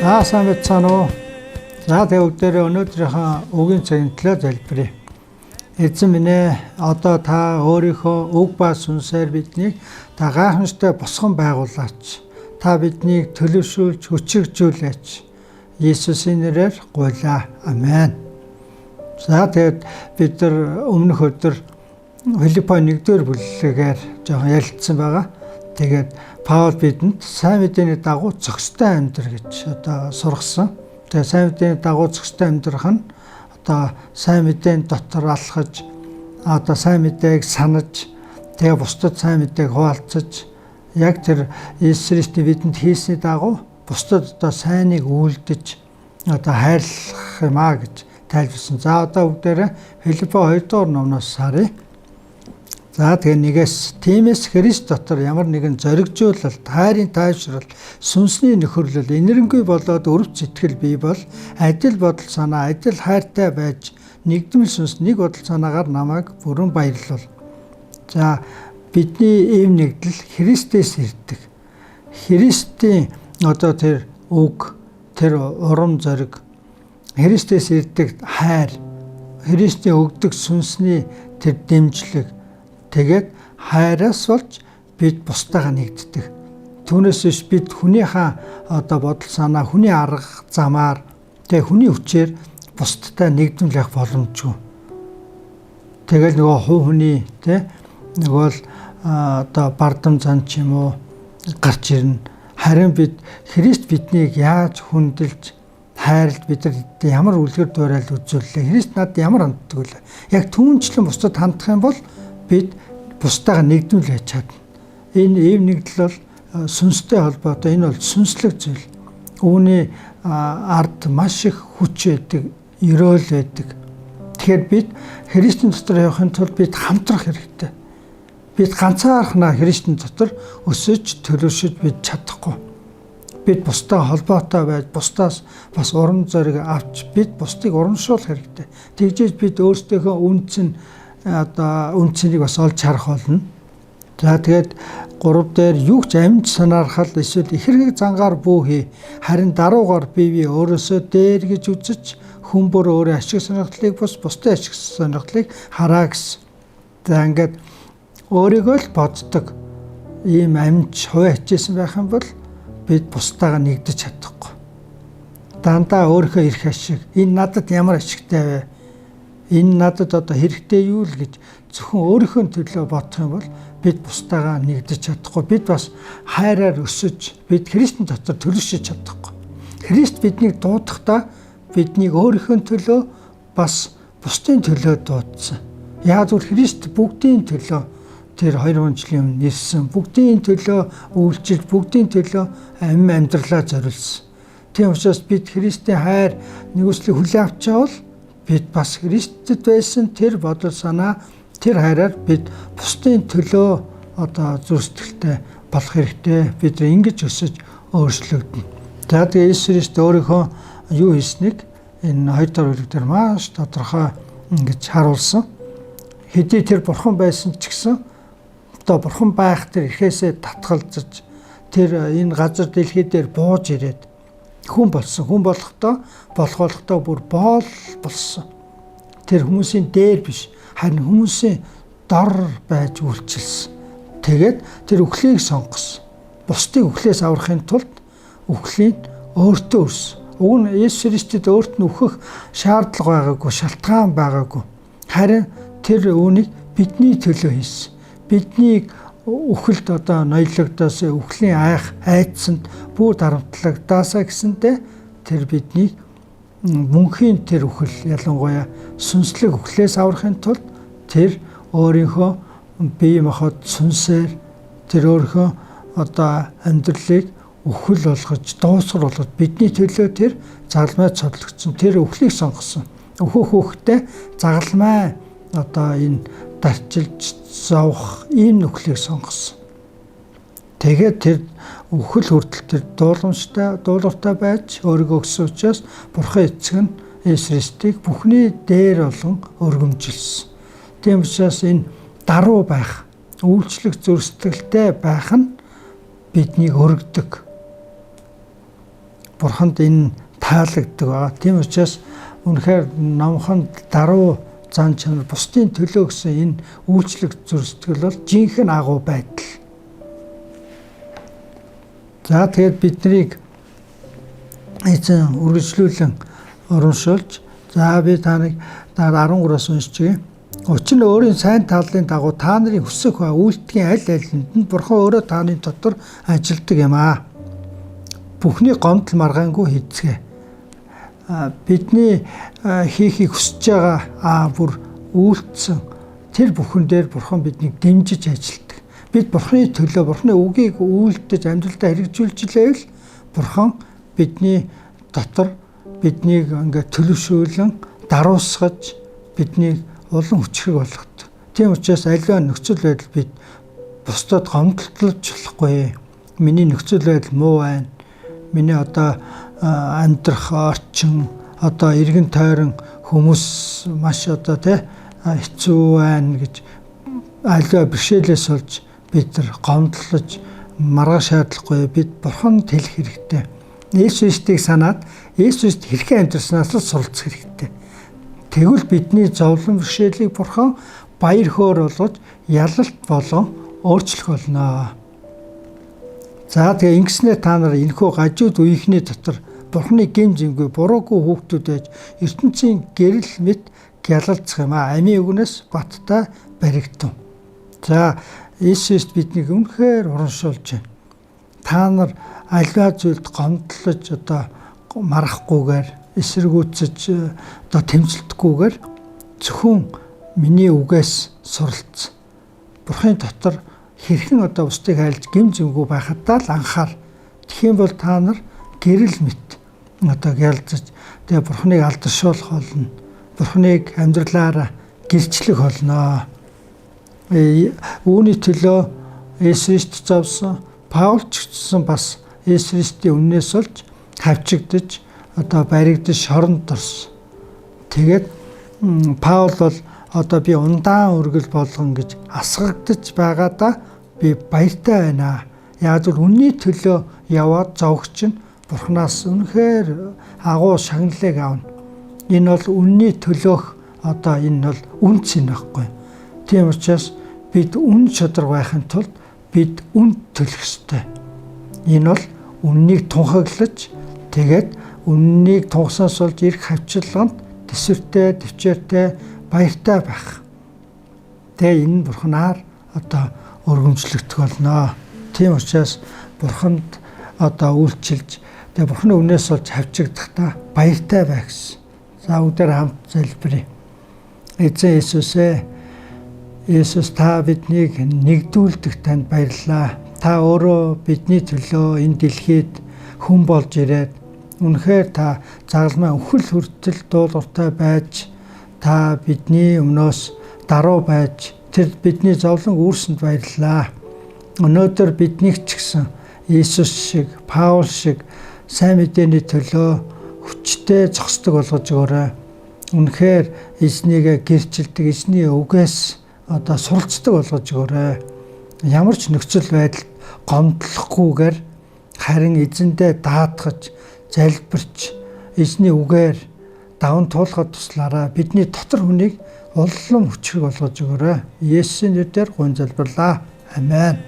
Сайн байцгаана уу. За тэгвэл өнөөдрийнхөө үгийн цагийн төлөө залбирая. Эзэн минь ээ, одоо та өөрийнхөө үг ба сүнсээр биднийг та гайхамшигтай босгон байгуулаач. Та биднийг төлөвшүүлж хүчирхжүүлээч. Иесусийн нэрээр гуйлаа. Амен. За тэгээд бид нар өмнөх өдөр Филиппо 1-р бүлэгээр жоохон ярилцсан байгаа. Тэгээд Паул бидэнд сайн мэдээний дагуу зохистой амьдрах гэж сургасан. Тэгээд сайн мэдээний дагуу зохистой амьдрах нь сайн мэдээний дотор алхаж, сайн мэдээг санаж, тэгээд бусдад сайн мэдээг хуваалцаж, яг тэр Иесус Христийн бидэнд хийсний дагуу бусдад сайныг үйлдэж хайрлах юм аа гэж тайлбарсан. За бүгдээрээ Филиппо 2-р номноос харъя. За тэгээ тиймээс Христ дотор ямар нэгэн зоригжуулалт, хайрын тайвшрал, сүнсний нөхөрлөл, инэрэнгүй болоод өрөвч сэтгэл бий бол адил бодол санаа, адил хайртай байж нэгдмэл сүнс нэг бодол санаагаар намайг бүрэн баярлуул. За бидний ийм нэгдэл Христээс ирдэг. Христийн тэр үг, тэр урам зориг, Христээс ирдэг хайр, Христийн өгдөг сүнсний тэр дэмжлэг, тэгээд хайраас болж бид бусдаагаа нэгддэг. Түүнээс биш бид хүнийхээ бодол санаа, хүний арга замаар, тэгээд хүний хүчээр бусдтай нэгдмэл явах боломжгүй. Тэгэл хувь хүний бардам зан ч юм уу гарч ирнэ. Харин бид Христ биднийг яаж хүндэлж, хайрлж, бидэд ямар үлгэр дуурайлал үзүүллээ. Христ надад ямар ханддаг вэ? Яг түүнчлэн бусдад хандах юм бол бид бусдаагаа нэгдмэл байж чадна. Энэ ийм нэгдэл бол сүнстэй холбоотой. Энэ бол сүнслэг зүйл. Үүний ард маш их хүч байдаг, өрөөл байдаг. Тэгэхээр бид Христийн дотор явахын тулд бид хамтрах хэрэгтэй. Бид ганцаархнаа Христийн дотор өсөж, төлөвшөж бид чадахгүй. Бид бусдаа холбоотой байж, бусдаас бас урам зориг авч, бид бусдыг урамшуулах хэрэгтэй. Тэгжээж бид өөрсдийнхөө үнцнийг бас олж харах болно. За тэгээд 3 дээр юу ч амьд санаархал эсвэл ихэрхэг зангаар бүү хий. Харин даруугаар бие өөрөөсөө дээр гэж үзэж хүн бүр өөрийн ашиг сонирхлыг бусдын ашиг сонирхлыг хараа гэсэн. За ингээд өөрийгөө л боддог ийм амьд хувиа хичээсэн байх юм бол бид бусдаагаа нэгдэж чадахгүй. Дандаа өөрийнхөө эрх ашиг, энэ надад ямар ашигтай вэ? Энэ надад хэрэгтэй юу л гэж зөвхөн өөрийнхөө төлөө бодох юм бол бид бусдаагаа нэгдэж чадахгүй. Бид бас хайраар өсөж, бид Христийн дотор төлөвшөж чадахгүй. Христ биднийг дуудахдаа биднийг өөрийнхөө төлөө бас бусдын төлөө дуудсан. Яг зөв Христ бүгдийн төлөө тэр 2000 жилийн өмнө ирсэн. Бүгдийн төлөө үйлчилж, бүгдийн төлөө амьдралаа зориулсан. Тийм учраас бид Христийн хайр нэгүслийг хүлээн авчаавал бид бас Христэд байсан тэр бодол санаа, тэр хайраар бид бусдын төлөө зүрх сэтгэлтэй болох хэрэгтэй. Бид ингэж өсөж өөрчлөгдөнө. За тэгээ Иесус Христ өөрийнхөө юу хийснийг энэ 2-р бүлгээр маш тодорхой ингэж харуулсан. Хэдий тэр бурхан байсан ч гэсэн бурхан байх тэр эрхээсээ татгалзаж тэр энэ газар дэлхий дээр бууж ирээд хүн болсон. Хүн болохдоо бүр боол болсон. Тэр хүмүүсийн дээр биш, харин хүмүүсийн дор байж үйлчилсэн. Тэгээд тэр үхлийг сонгосон. Бусдыг үхлээс аврахын тулд үхлийг өөртөө өрсөн. Уг нь Иесус Христэд өөрт нь үхэх шаардлага байгаагүй, шалтгаан байгаагүй. Харин тэр үүнийг бидний төлөө хийсэн. Биднийг үхэлд ноёлогдоос үхлийн айдсанд бүр дарамтлагдаасаа гэсэнтэй тэр биднийг мөнхийн тэр үхэл, ялангуяа сүнслэг үхлээс аврахын тулд тэр өөрийнхөө бие махбод сүнсээр тэр өөрийнхөө амьдралыг үхэл болгож, дуусгар болгож бидний төлөө тэр загалмай цодлогдсон. Тэр үхлийг сонгосон. Үхэхдээ загалмай энэ дарчилж зовх ийм нүхлийг сонгосон. Тэгээд тэр үхэл хүртэл тэр дуулууртай байж өөрийгөө өгсөн учраас Бурхан эцэг нь Иесус Христийг бүхний дээр болон өргөмжилсөн. Тийм учраас энэ даруй байх, үйлчлэх зүрх сэтгэлтэй байх нь биднийг өргөдөг. Бурханд энэ таалагддаг ба. Тийм учраас үнэхээр номхон даруй зан чанар бусдын төлөө гэсэн энэ үйлчлэг зүрстгэл бол жинхэнэ агуу байдал. За тэгээд биднийг эзэн үргэлжлүүлэн урамшуулж, за би таныг 13-аас уншчихъя. Учир нь өөрийн сайн талын дагуу та нарын хүсэх ба үйлдэлийн аль алинд нь Бурхан өөрөө таны дотор ажилдаг юм аа. Бүхний гомдол маргаангүй хийцгээ. Бидний хийхийг хүсэж байгаа бүр үйлдсэн тэр бүхэн дээр Бурхан биднийг дэмжиж ажилдаг. Бид Бурханы төлөө Бурханы үгийг үйлдэж амьдралдаа хэрэгжүүлж илээвэл Бурхан бидний дотор биднийг ингээд төлөвшүүлэн даруусгаж биднийг улан хүчрэг болгодог. Тийм учраас аливаа нөхцөл байдал бид бусдад гомдлож болохгүй. Миний нөхцөл байдал муу байна. Миний одоо амьдрах орчин, одоо эргэн тойрон хүмүүс маш одоо хэцүү байна гэж аливаа бэрхшээлээс олж бид нар гомдлож маргааш шаардлахгүй. Бид Бурханд хэлэх хэрэгтэй. Иесусыг санаад Иесуст хэрхэн амьдрснаас л суралцах хэрэгтэй. Тэгвэл бидний зовлон бэрхшээлийг Бурхан баяр хөөр болгож ялалт болон өөрчлөх болно. За тэгээ ингэснээр та нар энэхүү гажууд үеийнхний дотор Бурханы гэм зэмгүй буруугүй хүүхдүүд байж ертөнцийн гэрэл мэт гялалцах юм аа. Амийн үгнээс баттай баригдав. За Иесуст биднийг үнэхээр урамшуулж байна. Та нар аливаа зүйлд гомдлож одоо марахгүйгээр, эсэргүүцэж одоо тэмцэлдэггүйгээр зөвхөн миний үгээс суралц. Бурханы дотор хэрхэн одоо бусдыг айлж гэм зэмгүй байхадаа л анхаар. Тэгхийн бол та нар гэрэл мэт одоо гялзаж тэгээ Бурханыг алдаршуулах болно. Бурханыг амьдралаараа гэрчлэх болно. Үүний төлөө Иесуст зовсон Паул ч гэсэн бас Иесустийн үннээс олж хавчигдж одоо баригдаж шоронд орсон. Тэгээд Паул бол одоо би ундаан үргэл болгон гэж асгагдж байгаадаа би баяртай байна. Яг л үнний төлөө яваад зовгч нь Бурханаас үнэхээр агуу шагналыг авна. Энэ бол үнний төлөөх одоо энэ бол үнц юм байхгүй. Тийм учраас бид үн чадвар байхын тулд бид үн төлөх ёстой. Энэ бол үннийг тунхаглаж тэгээд үннийг тунхсанаас болж ирэх хавчлаганд төсвөртэй, төвчээртэй, баяртай байх. Тэгээ энэ Бурханаар одоо өргөмжлөгдөх болно. Тийм учраас Бурханд одоо үйлчилж тэгээ Бурханы үнээс олж хавчигдахдаа баяртай байх гэсэн. За бүгдээр хамт залбирая. Эзэн Иесус та биднийг нэгдүүлдэг танд баярлалаа. Та өөрөө бидний төлөө энэ дэлхийд хүн болж ирээд үнэхээр та загалмай өхөл хүртэл дуулууртай байж та бидний өмнөөс даруй байж тэр бидний зовлон үүрсэнд баярлалаа. Өнөөдөр биднийг ч гэсэн Иесус шиг, Паул шиг сайн мэдээний төлөө хүчтэй зогсдог болгож өгөөрэй. Үнэхээр эзнийг гэрчилдэг, эзний үгээс одоо суралцдаг болгож өгөөрэй. Ямар ч нөхцөл байдалд гомдлохгүйгээр харин эзэндээ даатгаж, залбирч, эзний үгээр даван туулахад туслаарай. Бидний дотор хүнийг улам хүчрэг болгож өгөөрэй. Есүсийн нэрээр гун залбирлаа. Амен.